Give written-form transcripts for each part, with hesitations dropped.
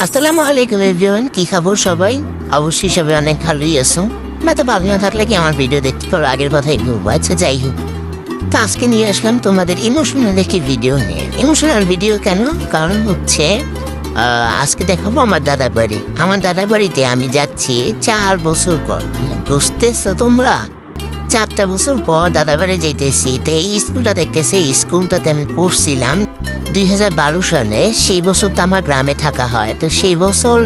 আসসালামু আলাইকুম এভরিওয়ান, কি খবর সবাই? অবশ্যই সবাই অনেক ভালোই আছো। তো ভালো না থাকলে কি আমার ভিডিও দেখতে পারো, আগের কথাই বলবো। আচ্ছা যাই হোক, তো আজকে নিয়ে আসলাম তোমাদের ইমোশনাল একটি ভিডিও নিয়ে। ইমোশনাল ভিডিও কেন? কারণ হচ্ছে আজকে দেখাবো আমার দাদা বাড়ি। আমার দাদা বাড়িতে আমি যাচ্ছি 4 বছর পর। বুঝতেছো তোমরা? 4টা বছর পর দাদা বাড়ি যেতেছি। তো এই স্কুলটা দেখতেছি, এই স্কুলটাতে আমি পড়ছিলাম 2012 সালে। সেই বছর তো আমার গ্রামে থাকা হয়, তো সেই বছর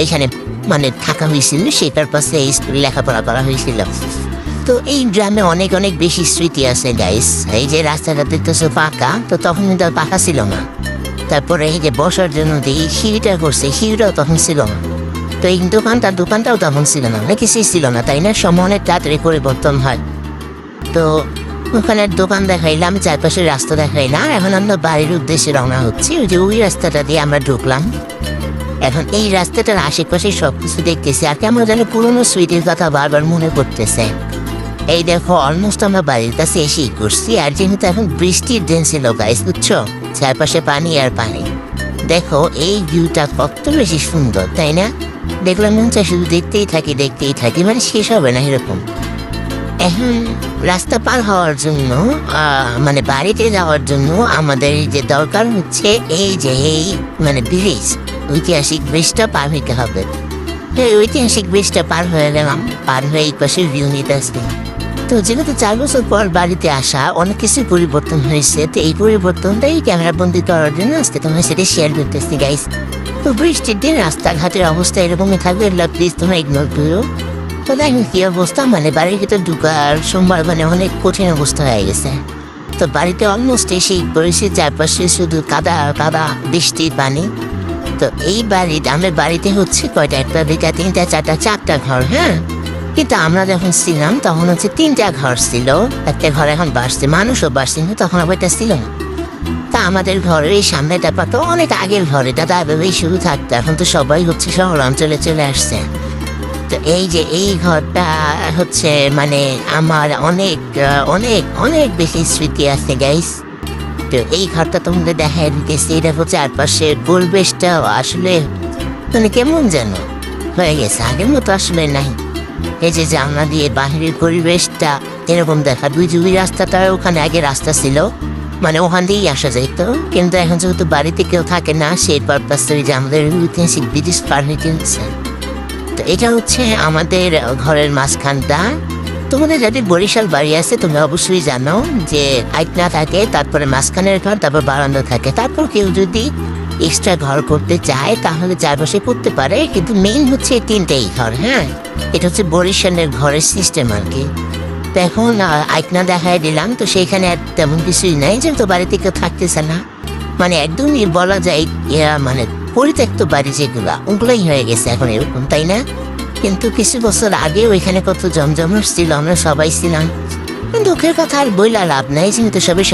এখানে মানে থাকা হয়েছিল, সেই পারপাসে এই স্কুলে লেখাপড়া করা হয়েছিল। তো এই গ্রামে অনেক অনেক বেশি স্মৃতি আছে গাইস। এই যে রাস্তাটা দেখতেছো পাকা, তো তখন কিন্তু আর পাকা ছিল না। তারপরে এই যে বসার জন্য যে এই সিঁড়িটা করছে, সিঁড়িটাও তখন ছিল না। তো এই দোকানটাও তখন ছিল না, অনেক কিছুই ছিল না, তাই না? সময় অনেক তাড়াতাড়ি পরিবর্তন হয়। তো ওখানে দোকান দেখাইলাম, চারপাশের রাস্তা দেখাইলাম। এখন আমরা বাড়ির উদ্দেশ্যে রওনা হচ্ছি। ওই যে ওই রাস্তাটা দিয়ে আমরা ঢুকলাম। এখন এই রাস্তাটার আশেপাশে সবকিছু দেখতেছি, আর কেমন যেন পুরোনো স্মৃতির কথা বারবার মনে পড়তেছে। এই দেখো, অলমোস্ট আমরা বাড়ির কাছে এসেই করছি। আর যেহেতু এখন বৃষ্টির দিন ছিল গাইস, বুঝছো, চারপাশে পানি আর পানি। দেখো এই ভিউটা কত বেশি সুন্দর, তাই না? দেখলাম মন চাই শুধু দেখতেই থাকি, মানে শেষ হবে না এরকম। এখন রাস্তা পার হওয়ার জন্য মানে বাড়িতে যাওয়ার জন্য আমাদের যে দরকার হচ্ছে এই মানে ব্রিজ, ঐতিহাসিক ব্রিজটা পার হইতে হবে। এই ঐতিহাসিক ব্রিজটা পার হয়ে গেলাম, পার হয়ে এই পাশে ভিউ নিতে আসতে। তো যেহেতু 4 বছর পর বাড়িতে আসা, অনেক কিছু পরিবর্তন হয়েছে। তো এই পরিবর্তনটাই ক্যামেরা বন্দি করার জন্য আজকে তোমার সাথে শেয়ার করতেছি গাইস। তো বৃষ্টির দিন রাস্তাঘাটের অবস্থা এরকমই থাকবে, প্লিজ তোমরা ইগনোর করো। তো দেখো কি অবস্থা, মানে বাড়ির ভিতরে ঢুকার সোমবার মানে অনেক কঠিন অবস্থা হয়ে গেছে। তো বাড়িতে অলমোস্ট এসেই পড়েছি, চারপাশে শুধু কাদা কাদা, বৃষ্টির পানি। তো এই আমার বাড়িতে হচ্ছে কয়টা, 1 2 3 4 4টা ঘর, হ্যাঁ। কিন্তু আমরা যখন ছিলাম তখন হচ্ছে 3টা ঘর ছিল। একটা ঘর এখন বাড়ছে, মানুষও বাড়ছে, তখন আবার এটা ছিল না। তা আমাদের ঘরের এই সামনেটা পাতো অনেক আগের ঘর, এটা তাই শুরু থাকতো। এখন তো সবাই হচ্ছে শহর অঞ্চলে চলে আসছে। তো এই যে এই ঘরটা হচ্ছে মানে আমার অনেক অনেক অনেক বেশি স্মৃতি আছে গাইস। তো এই ঘরটা তোমাদের দেখাই দিতেছি। এটা হচ্ছে চারপাশের পরিবেশটা আসলে মানে কেমন যেন হয়ে গেছে, আগের মতো আসলে নাই। এই যে জানলা দিয়ে বাহিরের পরিবেশটা এরকম দেখা, দুই রাস্তাটা ওখানে আগে রাস্তা ছিল, মানে ওখান দিয়েই আসা যেত। কিন্তু এখন যেহেতু বাড়িতে কেউ থাকে না, সেই পারপাসে যে আমাদের ঐতিহাসিক ব্রিটিশ পার হয়ে কিনছে। তো এটা হচ্ছে আমাদের ঘরের মাঝখানটা। তোমাদের যাদের বরিশাল বাড়ি আছে তোমরা অবশ্যই জানো যে আইটনা থাকে, তারপরে মাঝখানের ঘর, তারপর বারান্দা থাকে। তারপর কেউ যদি এক্সট্রা ঘর করতে চায় তাহলে চারপাশে করতে পারে, কিন্তু মেইন হচ্ছে 3টেই ঘর, হ্যাঁ। এটা হচ্ছে বরিশালের ঘরের সিস্টেম আর কি। তো এখন আইটনা দেখায় দিলাম। তো সেইখানে আর তেমন কিছুই নাই, যেহেতু বাড়িতে কেউ থাকতেছে না, মানে একদমই বলা যায় মানে পরিত্যক্ত বাড়ি যেগুলা, ওগুলোই হয়ে গেছে এখন এরকম, তাই না? কিন্তু কিছু বছর আগে ওইখানে কত জমজমাট ছিল, আমরা সবাই ছিলাম। দুঃখের কথা আর বইলা লাভ নাই, যেহেতু সবাই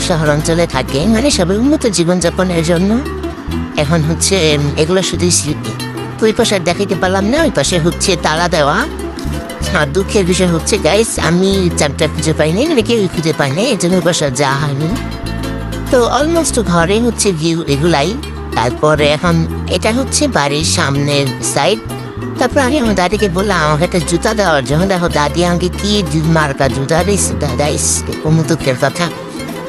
শহর অঞ্চলে থাকে, মানে সবাই উন্নত জীবনযাপনের জন্য। এখন হচ্ছে এগুলো শুধুই স্মৃতি। তো ওই পাশে দেখাইতে পারলাম না, ওই পাশে হচ্ছে তালা দেওয়া। আর দুঃখের বিষয় হচ্ছে গাইস, আমি চারটা খুঁজে পাইনি, মানে কেউ খুঁজে পাইনি, এই জন্য ওই পাশে যাওয়া হয়নি। তো অলমোস্ট ঘরে হচ্ছে ভিউ এগুলাই। তারপরে এখন এটা হচ্ছে বাড়ির সামনের সাইড। তারপর আমি আমার দাদিকে বললাম আমাকে একটা জুতা দেওয়ার জন্য। দেখো দাদি আমাকে কি মার্কা জুতা দিয়েছে, দাদাইস দুঃখের কথা।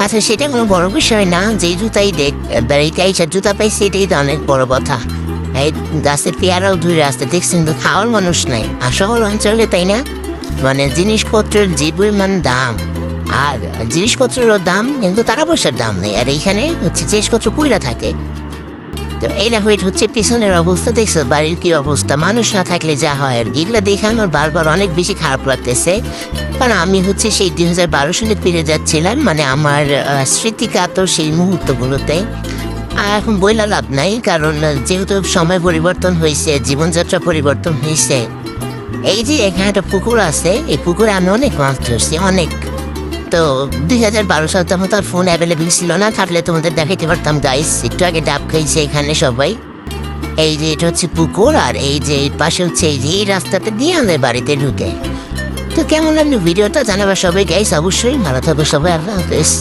আচ্ছা সেটা কোনো বড় বিষয় না, যে জুতাই দেখ বাড়িতে আইসার জুতা পাইছে, এটাই তো অনেক বড় কথা। এই গাছের পেয়ারাও ধরে আসতে দেখছেন, তো খাওয়ার মানুষ নাই। আর শহর অঞ্চলে, তাই না, মানে জিনিসপত্রের যে পরিমাণ দাম, আর জিনিসপত্রেরও দাম কিন্তু টাকা পয়সার দাম নেই। আর এইখানে হচ্ছে জিনিসপত্র পুইরা থাকে। তো এই দেখো, এটা হচ্ছে পিছনের অবস্থা, দেখছো বাড়ির কি অবস্থা। মানুষ না থাকলে যা হয় আর এগুলো দেখে আমার বারবার অনেক বেশি খারাপ লাগতেছে। কারণ আমি হচ্ছে সেই 2012 সালে ফিরে যাচ্ছিলাম, মানে আমার স্মৃতিকাতর সেই মুহূর্তগুলোতে। আর এখন বইলা লাভ নাই, কারণ যেহেতু সময় পরিবর্তন হয়েছে, জীবনযাত্রা পরিবর্তন হয়েছে। এই যে এখানে একটা পুকুর আছে, এই পুকুরে আমি অনেক মাছ ধরছি, অনেক। তো 2012 সালে তখন তো আর ফোন অ্যাভেলেবেল ছিল না, থাকলে তোমাদের দেখাইতে পারতাম গাইস। একটু আগে ডাব খাইছে এখানে সবাই। এই যে এটা হচ্ছে পুকুর, আর এই যে পাশে হচ্ছে এই যে এই রাস্তাটা দিয়ে আমাদের বাড়িতে ঢুকে। তো কেমন লাগলো ভিডিওটা জানাবার সবাই গাইস, অবশ্যই ভালো থাকবে সবাই। আল্লাহ হাফেজ।